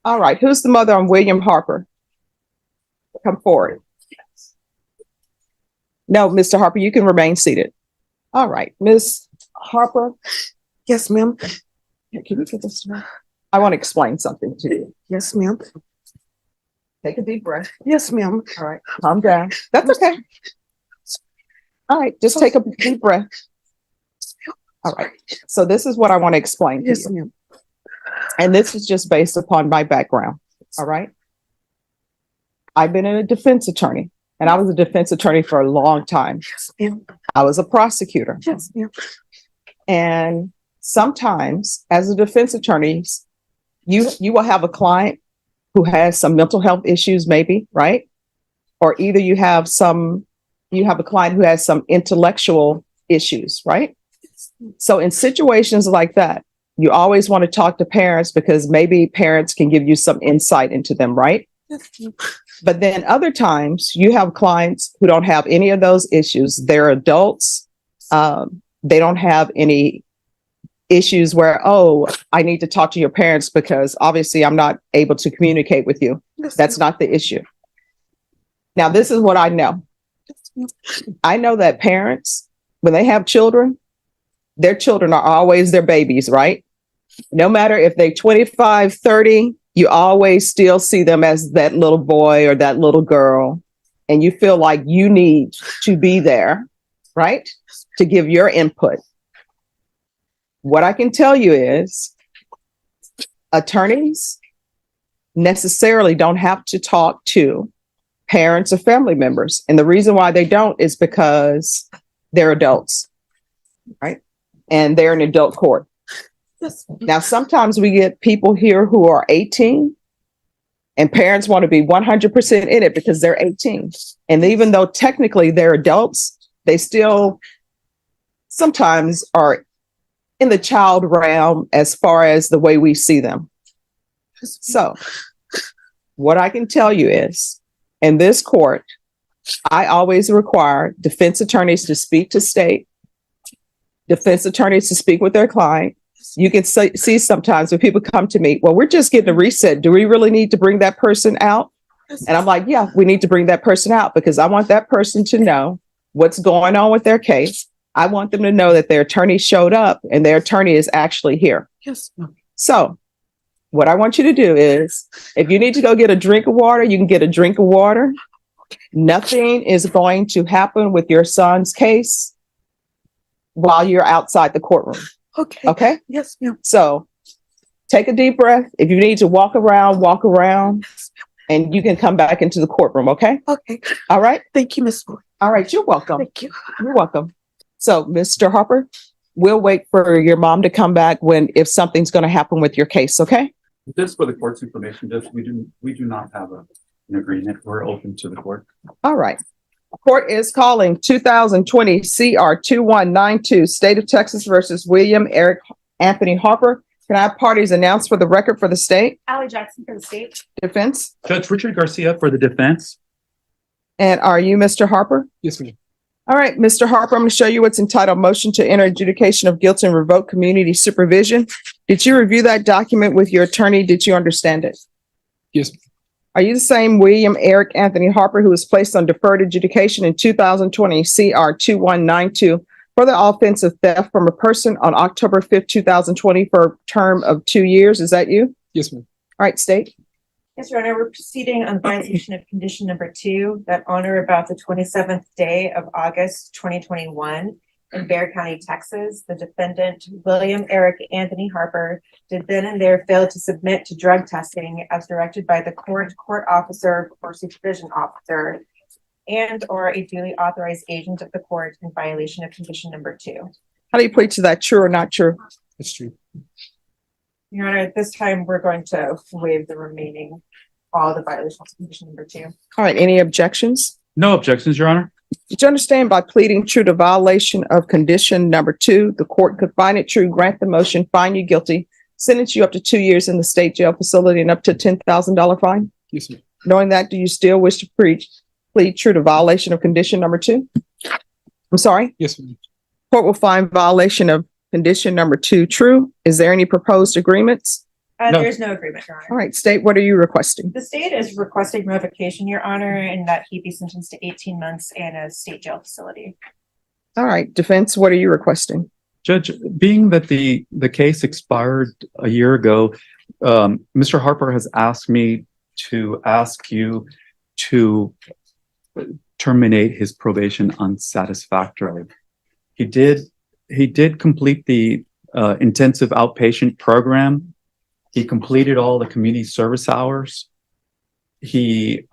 All right. Who's the mother on William Harper? Come forward. No, Mr. Harper, you can remain seated. All right. Ms. Harper. Yes, ma'am. Here, can you get this to me? I want to explain something to you. Yes, ma'am. Take a deep breath. Yes, ma'am. All right. Calm down. That's okay. All right. Just take a deep breath. All right. So this is what I want to explain to Yes, you. ma'am. And this is just based upon my background. All right. I've been a defense attorney, and I was a defense attorney for a long time. Yes, ma'am. I was a prosecutor. Yes, ma'am. And sometimes as a defense attorney, you will have a client who has some mental health issues, maybe, right? Or either you have a client who has some intellectual issues, right? So in situations like that, you always want to talk to parents because maybe parents can give you some insight into them, right? Yes, ma'am. But then other times you have clients who don't have any of those issues. They're adults. They don't have any issues where, oh, I need to talk to your parents because obviously I'm not able to communicate with you. Yes, That's ma'am. not the issue. Now, this is what I know. Yes, ma'am. I know that parents, when they have children, their children are always their babies, right? No matter if they're 25, 30, you always still see them as that little boy or that little girl. And you feel like you need to be there, right? To give your input. What I can tell you is attorneys necessarily don't have to talk to parents or family members. And the reason why they don't is because they're adults, right? And they're in adult court. Yes, ma'am. Now, sometimes we get people here who are 18 and parents want to be 100% in it because they're 18. And even though technically they're adults, they still sometimes are in the child realm as far as the way we see them. So what I can tell you is in this court, I always require defense attorneys to speak to state, defense attorneys to speak with their client. You can see sometimes when people come to me, well, we're just getting a reset. Do we really need to bring that person out? And I'm like, yeah, we need to bring that person out because I want that person to know what's going on with their case. I want them to know that their attorney showed up and their attorney is actually here. Yes, ma'am. So what I want you to do is if you need to go get a drink of water, you can get a drink of water. Nothing is going to happen with your son's case while you're outside the courtroom. Okay. Okay. Yes, ma'am. So take a deep breath. If you need to walk around, and you can come back into the courtroom. Okay. Okay. All right. Thank you, Miss Moore. All right. You're welcome. Thank you. You're welcome. So, Mr. Harper, we'll wait for your mom to come back if something's going to happen with your case. Okay. Just for the court's information, we do not have an agreement. We're open to the court. All right. Court is calling 2020 CR 2192, State of Texas versus William Eric Anthony Harper. Can I have parties announced for the record for the state? Allie Jackson for the state. Defense. Judge Richard Garcia for the defense. And are you Mr. Harper? Yes, ma'am. All right, Mr. Harper, I'm going to show you what's entitled Motion to Enter Adjudication of Guilt and Revoke Community Supervision. Did you review that document with your attorney? Did you understand it? Yes. Are you the same William Eric Anthony Harper who was placed on deferred adjudication in 2020 CR 2192 for the offense of theft from a person on October 5th, 2020 for a term of 2 years? Is that you? Yes, ma'am. All right, state. Yes, Your Honor, we're proceeding on violation of condition number 2 that on or about the 27th day of August 2021 in Bexar County, Texas, the defendant, William Eric Anthony Harper, did then and there fail to submit to drug testing as directed by the court officer or supervision officer and or a duly authorized agent of the court in violation of condition number 2. How do you plead to that? True or not true? It's true. Your Honor, at this time, we're going to waive the remaining, all the violations of condition number 2. All right, any objections? No objections, Your Honor. Did you understand by pleading true to violation of condition number 2, the court could find it true, grant the motion, find you guilty, sentence you up to 2 years in the state jail facility and up to $10,000 fine? Yes, ma'am. Knowing that, do you still wish to plead true to violation of condition number 2? I'm sorry? Yes, ma'am. Court will find violation of condition number 2 true. Is there any proposed agreements? No. There's no agreement, Your All Honor. right, state, what are you requesting? The state is requesting revocation, Your Honor, and that he be sentenced to 18 months in a state jail facility. All right, defense, what are you requesting? Judge, being that the case expired a year ago, Mr. Harper has asked me to ask you to terminate his probation unsatisfactorily. He did complete the intensive outpatient program. He completed all the community service hours. He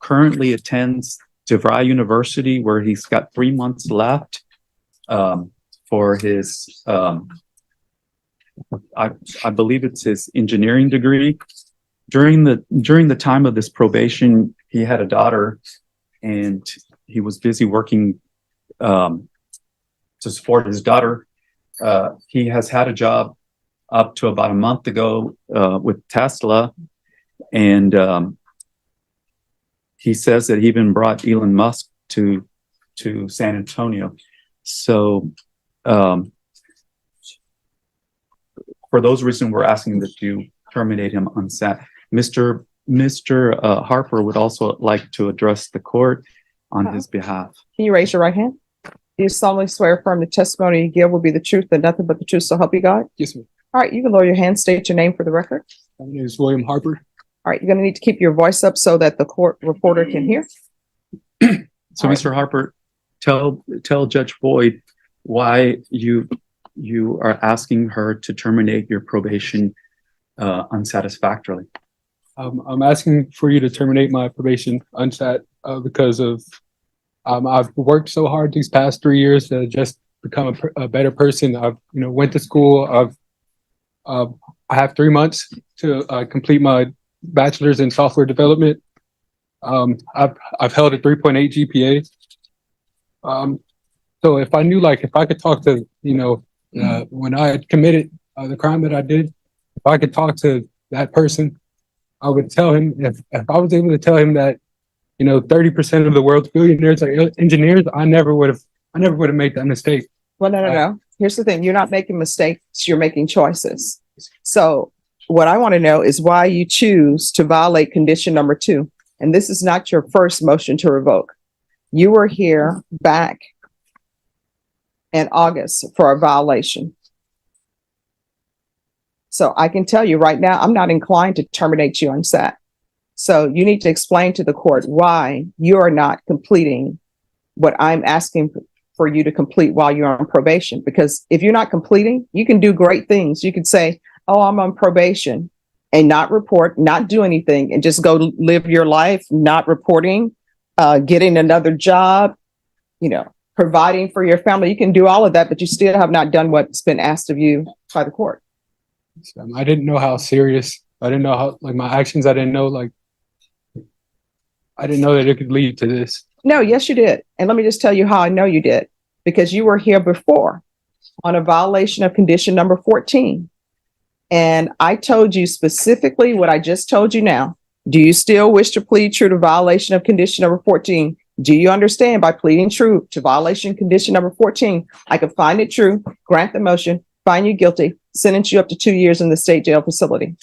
currently attends DeVry University, where he's got 3 months left for his I believe it's his engineering degree. During the time of this probation, he had a daughter, and he was busy working to support his daughter. He has had a job up to about a month ago with Tesla, and he says that he even brought Elon Musk to San Antonio. So for those reasons, we're asking that you terminate him unsat. Mr. Harper would also like to address the court on his behalf. Can you raise your right hand? Do you solemnly swear affirm the testimony you give will be the truth and nothing but the truth, so help you God? Yes, ma'am. All right, you can lower your hand, state your name for the record. My name is William Harper. All right, you're gonna need to keep your voice up so that the court reporter can hear. So, All right. Mr. Harper, tell Judge Boyd why you are asking her to terminate your probation unsatisfactorily. I'm asking for you to terminate my probation unsat because of I've worked so hard these past 3 years to just become a better person. I've went to school. I have 3 months to complete my bachelor's in software development. I've held a 3.8 GPA. So if I knew, if I could talk to when I had committed the crime that I did, if I could talk to that person, I would tell him, if I was able to tell him that 30% of the world's billionaires are engineers, I never would have made that mistake. Well, no. Here's the thing. You're not making mistakes. You're making choices. So what I want to know is why you choose to violate condition number 2. And this is not your first motion to revoke. You were here back in August for a violation. So I can tell you right now, I'm not inclined to terminate you unsat. So you need to explain to the court why you are not completing what I'm asking for you to complete while you're on probation. Because if you're not completing, you can do great things. You could say, oh, I'm on probation, and not report, not do anything, and just go live your life, not reporting, getting another job, providing for your family. You can do all of that, but you still have not done what's been asked of you by the court. I didn't know how serious. I didn't know how my actions. I didn't know that it could lead to this. No, yes, you did. And let me just tell you how I know you did. Because you were here before on a violation of condition number 14. And I told you specifically what I just told you now. Do you still wish to plead true to violation of condition number 14? Do you understand by pleading true to violation condition number 14, I could find it true, grant the motion, find you guilty, sentence you up to 2 years in the state jail facility?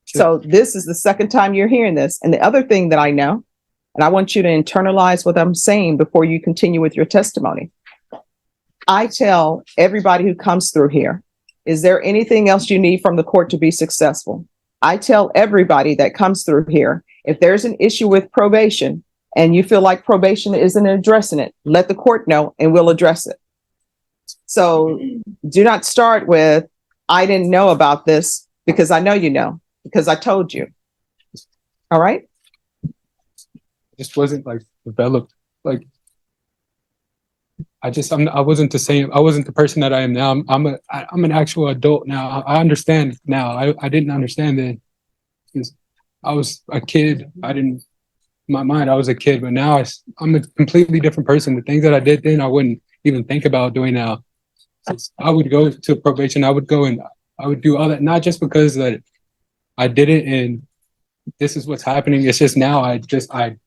So this is the second time you're hearing this. And the other thing that I know, and I want you to internalize what I'm saying before you continue with your testimony. I tell everybody who comes through here, is there anything else you need from the court to be successful? I tell everybody that comes through here, if there's an issue with probation and you feel like probation isn't addressing it, let the court know and we'll address it. So do not start with, I didn't know about this, because I know you know, because I told you. All right? Just wasn't developed. I wasn't the same. I wasn't the person that I am now. I'm an actual adult now. I understand now. I didn't understand then because I was a kid. In my mind, I was a kid, but now I'm a completely different person. The things that I did then, I wouldn't even think about doing now. I would go to probation. I would go and I would do all that, not just because that I did it and this is what's happening. It's just now I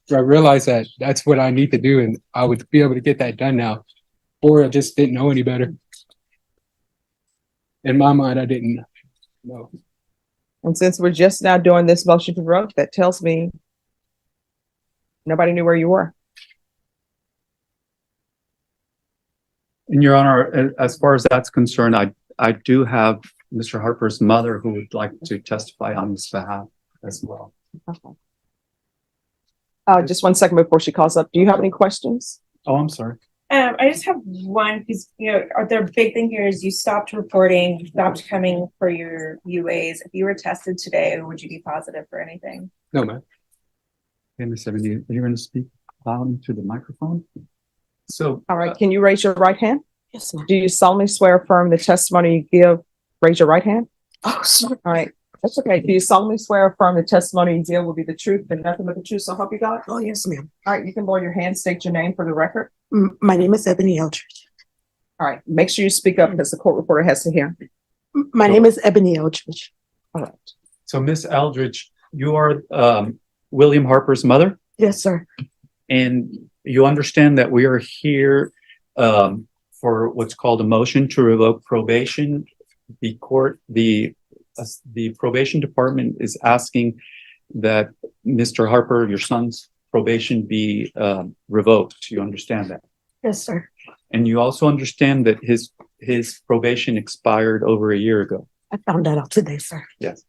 realized that that's what I need to do, and I would be able to get that done now. Or I just didn't know any better. In my mind, I didn't know. And since we're just now doing this motion to revoke, that tells me nobody knew where you were. And Your Honor, as far as that's concerned, I do have Mr. Harper's mother who would like to testify on his behalf as well. Okay. Just 1 second before she calls up. Do you have any questions? Oh, I'm sorry. I just have one, because, the big thing here is you stopped reporting, you stopped coming for your UAs. If you were tested today, would you be positive for anything? No, man. Okay, Ms. Ebony, are you going to speak loud into the microphone? So, All right. Can you raise your right hand? Yes, ma'am. Do you solemnly swear or affirm the testimony you give? Raise your right hand. Oh, sorry. All right. That's okay. Do you solemnly swear or affirm the testimony you give will be the truth and nothing but the truth? So help you God. Oh, yes, ma'am. All right. You can lower your hand, state your name for the record. My name is Ebony Eldridge. All right. Make sure you speak up because the court reporter has to hear. My name is Ebony Eldridge. All right. so Ms. Eldridge, you are William Harper's mother, Yes, sir. and you understand that we are here for what's called a motion to revoke probation. The probation department is asking that Mr. Harper, your son's probation, be revoked. You understand that? Yes, sir. And you also understand that his probation expired over a year ago. I found that out today, sir. Yes.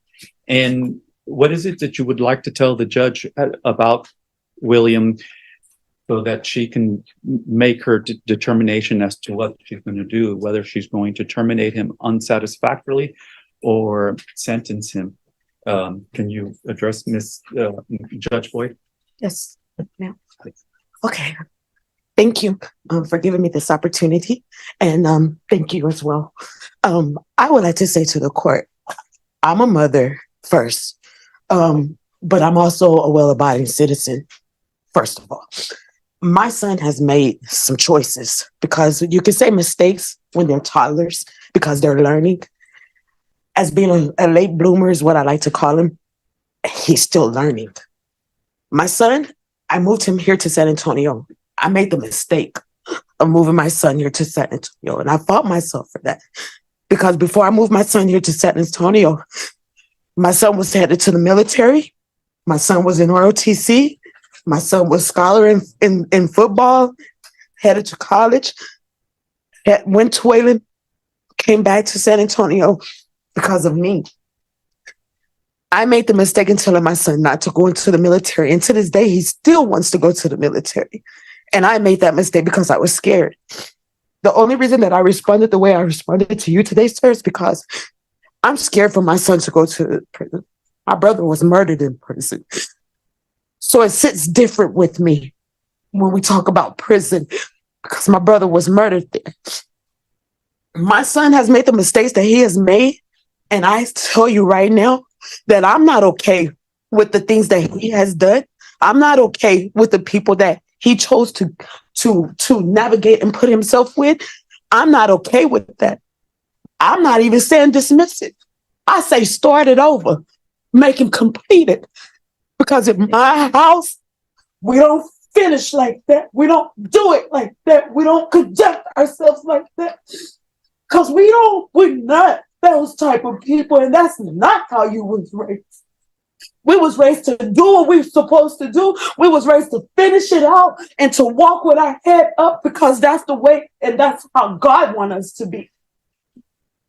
And what is it that you would like to tell the judge about William so that she can make her determination as to what she's going to do, whether she's going to terminate him unsatisfactorily or sentence him? Can you address Judge Boyd? Yes, ma'am. Okay. Thank you for giving me this opportunity. And thank you as well. I would like to say to the court, I'm a mother first, but I'm also a well-abiding citizen, first of all. My son has made some choices, because you can say mistakes when they're toddlers because they're learning. As being a late bloomer is what I like to call him, he's still learning. My son, I moved him here to San Antonio. I made the mistake of moving my son here to San Antonio, and I fought myself for that. Because before I moved my son here to San Antonio, my son was headed to the military. My son was in ROTC. My son was scholar in football, headed to college, went to Wayland, came back to San Antonio because of me. I made the mistake in telling my son not to go into the military. And to this day, he still wants to go to the military. And I made that mistake because I was scared. The only reason that I responded the way I responded to you today, sir, is because I'm scared for my son to go to prison. My brother was murdered in prison. So it sits different with me when we talk about prison, because my brother was murdered there. My son has made the mistakes that he has made. And I tell you right now that I'm not okay with the things that he has done. I'm not okay with the people that he chose to navigate and put himself with. I'm not okay with that. I'm not even saying dismiss it. I say start it over, make him complete it. Because in my house, we don't finish like that. We don't do it like that. We don't conduct ourselves like that. Because we're not those type of people. And that's not how you was raised. We was raised to do what we were supposed to do. We was raised to finish it out and to walk with our head up, because that's the way and that's how God wants us to be.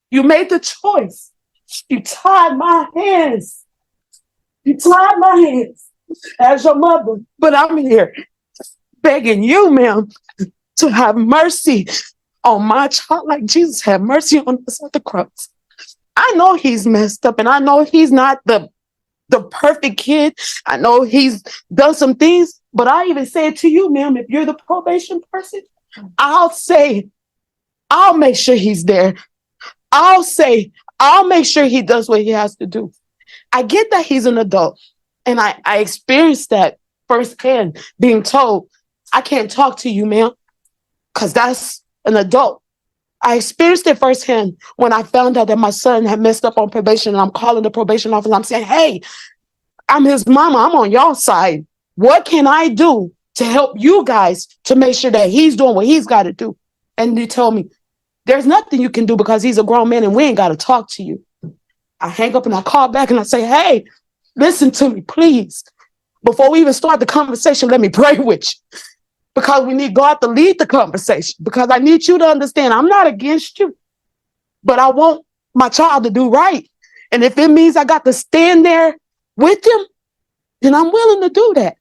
You made the choice. You tied my hands. You tied my hands as your mother. But I'm here begging you, ma'am, to have mercy on my child like Jesus had mercy on us at the cross. I know he's messed up, and I know he's not the perfect kid. I know he's done some things, but I even say it to you, ma'am, if you're the probation person, I'll make sure he's there. I'll make sure he does what he has to do. I get that he's an adult, and I experienced that firsthand, being told, I can't talk to you, ma'am, because that's an adult. I experienced it firsthand when I found out that my son had messed up on probation, and I'm calling the probation office. I'm saying, hey, I'm his mama. I'm on y'all side. What can I do to help you guys to make sure that he's doing what he's got to do? And they told me, there's nothing you can do because he's a grown man and we ain't got to talk to you. I hang up and I call back and I say, hey, listen to me, please. Before we even start the conversation, let me pray with you. Because we need God to lead the conversation. Because I need you to understand I'm not against you, but I want my child to do right. And if it means I got to stand there with him, then I'm willing to do that.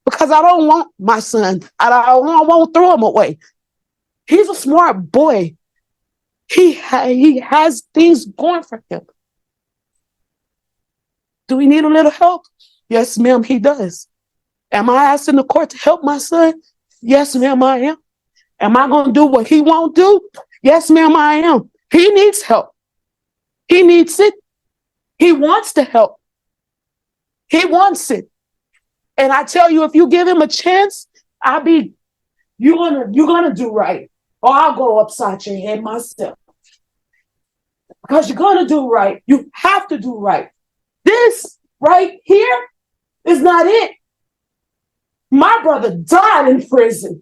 Because I don't want my son, I won't throw him away. He's a smart boy. He has things going for him. Do we need a little help? Yes, ma'am, he does. Am I asking the court to help my son? Yes, ma'am, I am. Am I going to do what he won't do? Yes, ma'am, I am. He needs help. He needs it. He wants to help. He wants it. And I tell you, if you give him a chance, you're gonna do right. Or I'll go upside your head myself. Because you're gonna do right. You have to do right. This right here is not it. My brother died in prison.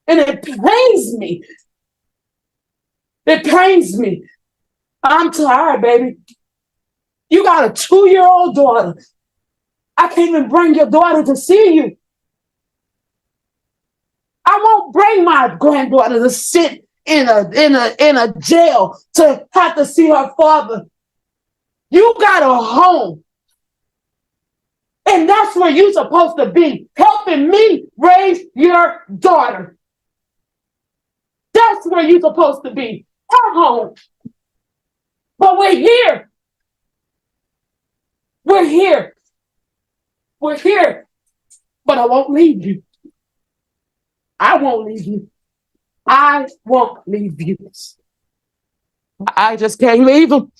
And it pains me. It pains me. I'm tired, baby. You got a 2-year-old daughter. I can't even bring your daughter to see you. I won't bring my granddaughter to sit in a jail to have to see her father. You got a home. And that's where you're supposed to be, helping me raise your daughter. That's where you're supposed to be, her home. But we're here. We're here. We're here. But I won't leave you. I won't leave you. I won't leave you. I just can't leave him.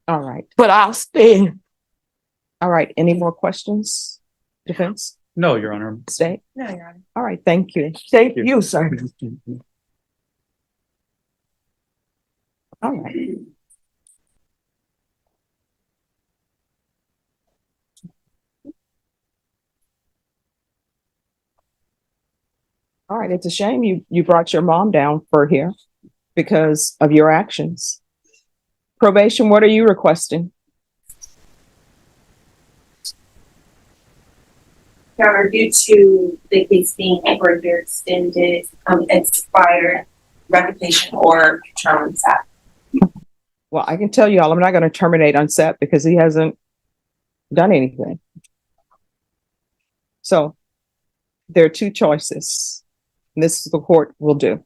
All right. But I'll stand. All right. Any more questions? Defense? No, Your Honor. State? No, Your Honor. All right. Thank you. Thank you, sir. All right. All right. It's a shame you brought your mom down for here because of your actions. Probation, what are you requesting? Your Honor, due to the case being over a year extended, expired revocation or term on SAP. Well, I can tell you all, I'm not going to terminate on SEP because he hasn't done anything. So there are two choices. And this is the court will do.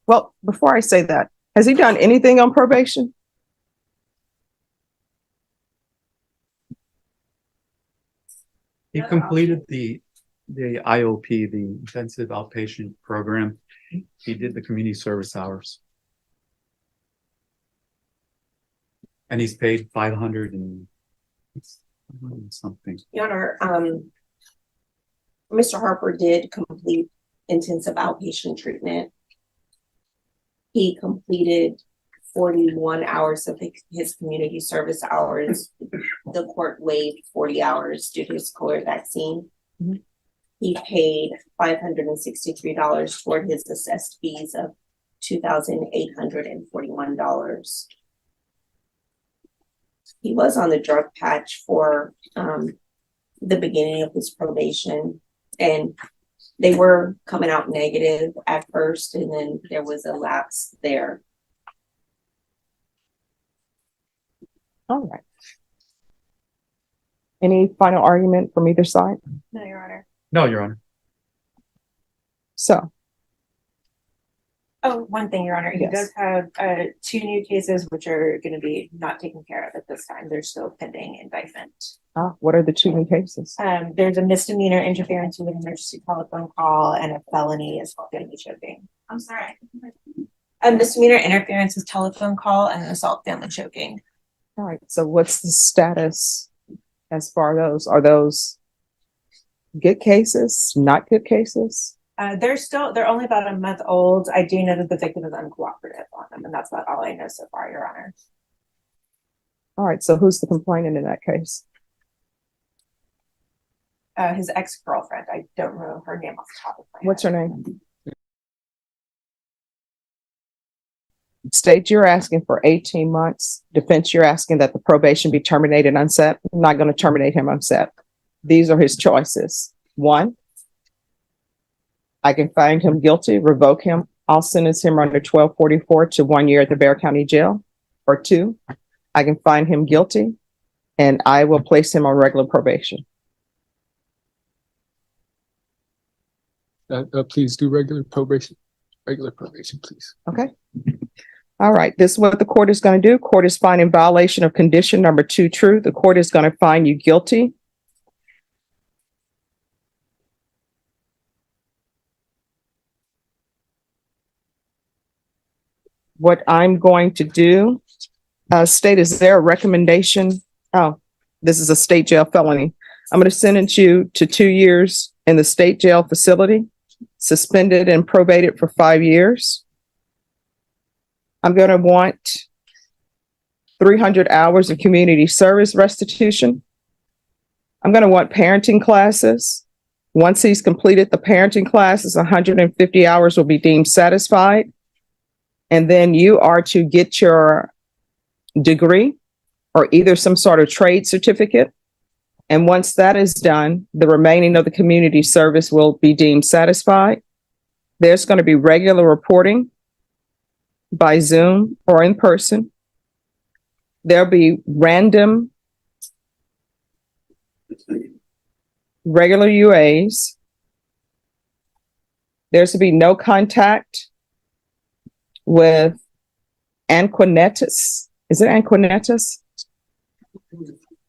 Well, before I say that, has he done anything on probation? He completed the IOP, the intensive outpatient program. He did the community service hours. And he's paid 500 and something. Your Honor, Mr. Harper did complete intensive outpatient treatment. He completed 41 hours of his community service hours. The court waived 40 hours due to his COVID vaccine. Mm-hmm. He paid $563 toward his assessed fees of $2,841. He was on the drug patch for the beginning of his probation, and they were coming out negative at first, and then there was a lapse there. All right. Any final argument from either side? No, Your Honor. No, Your Honor. So, Oh, one thing, Your Honor, he Yes. does have 2 new cases which are going to be not taken care of at this time. They're still pending indictment. what are the two new cases? There's a misdemeanor interference with an emergency telephone call and a felony assault family choking. I'm sorry. A misdemeanor interference with telephone call and assault family choking. All right. So what's the status as far as those? Are those good cases, not good cases? They're only about a month old. I do know that the victim is uncooperative on them, and that's about all I know so far, Your Honor. All right. So who's the complainant in that case? His ex-girlfriend. I don't know her name off the top of my head. What's her name? State, you're asking for 18 months. Defense, you're asking that the probation be terminated unset. I'm not going to terminate him unset. These are his choices. One, I can find him guilty, revoke him. I'll sentence him under 1244 to 1 year at the Bexar County Jail. Or two, I can find him guilty and I will place him on regular probation. Please do regular probation, please. Okay. All right. This is what the court is going to do. Court is finding violation of condition number 2 true. The court is going to find you guilty. What I'm going to do, state, is there a recommendation? Oh, this is a state jail felony. I'm going to sentence you to 2 years in the state jail facility, suspended and probated for 5 years. I'm going to want 300 hours of community service restitution. I'm going to want parenting classes. Once he's completed the parenting classes, 150 hours will be deemed satisfied. And then you are to get your degree or either some sort of trade certificate. And once that is done, the remaining of the community service will be deemed satisfied. There's going to be regular reporting by Zoom or in person. There'll be random regular UAs. There's to be no contact with Anquinetus. Is it Anquinetus?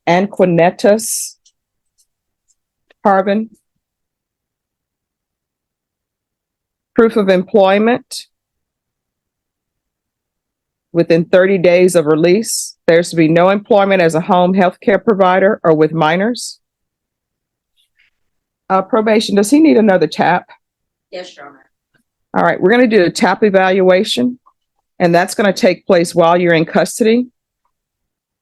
Anquinetus carbon. Proof of employment within 30 days of release. There's to be no employment as a home health care provider or with minors. Probation, does he need another TAP? Yes, Your Honor. All right, we're going to do a TAP evaluation, and that's going to take place while you're in custody.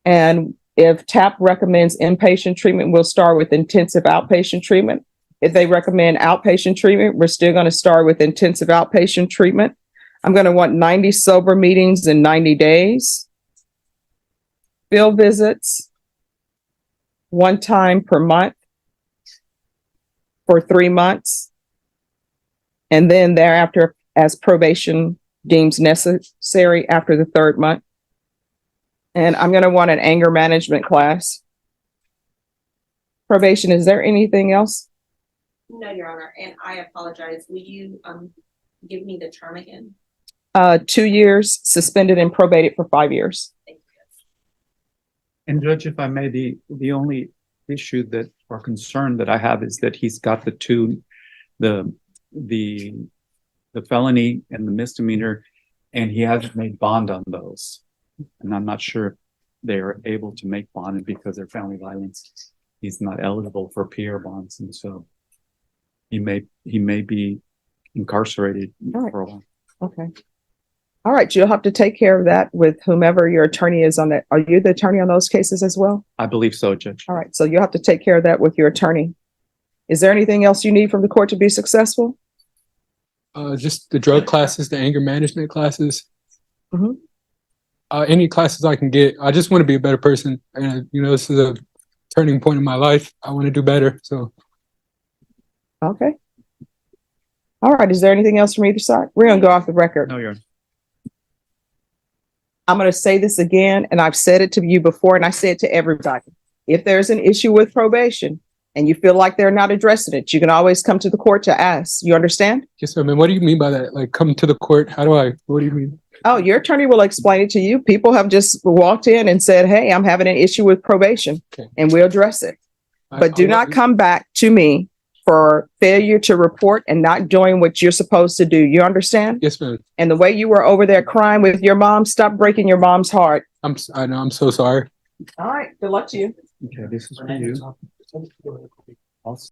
And if TAP recommends inpatient treatment, we'll start with intensive outpatient treatment. If they recommend outpatient treatment, we're still going to start with intensive outpatient treatment. I'm going to want 90 sober meetings in 90 days. Field visits, 1 time per month for 3 months. And then thereafter, as probation deems necessary after the 3rd month. And I'm going to want an anger management class. Probation, is there anything else? No, Your Honor, and I apologize. Will you give me the term again? 2 years, suspended and probated for 5 years. Thank you. And Judge, if I may, the only issue that or concern that I have is that he's got the felony and the misdemeanor, and he hasn't made bond on those. And I'm not sure if they are able to make bond because they're family violence. He's not eligible for PR bonds, and so he may be incarcerated for a while. Okay. All right, you'll have to take care of that with whomever your attorney is on that. Are you the attorney on those cases as well? I believe so, Judge. All right, so you'll have to take care of that with your attorney. Is there anything else you need from the court to be successful? Just the drug classes, the anger management classes. Mhm. Any classes I can get. I just want to be a better person. And, this is a turning point in my life. I want to do better. So. Okay. All right, is there anything else from either side? We're going to go off the record. No, Your Honor. I'm going to say this again, and I've said it to you before, and I say it to everybody. If there's an issue with probation and you feel like they're not addressing it, you can always come to the court to ask. You understand? Yes, ma'am. What do you mean by that? Like, come to the court? What do you mean? Oh, your attorney will explain it to you. People have just walked in and said, hey, I'm having an issue with probation, Okay. and we'll address it. But do I not come back to me for failure to report and not doing what you're supposed to do. You understand? Yes, ma'am. And the way you were over there crying with your mom, stop breaking your mom's heart. I know. I'm so sorry. All right. Good luck to you. Okay, this is for you.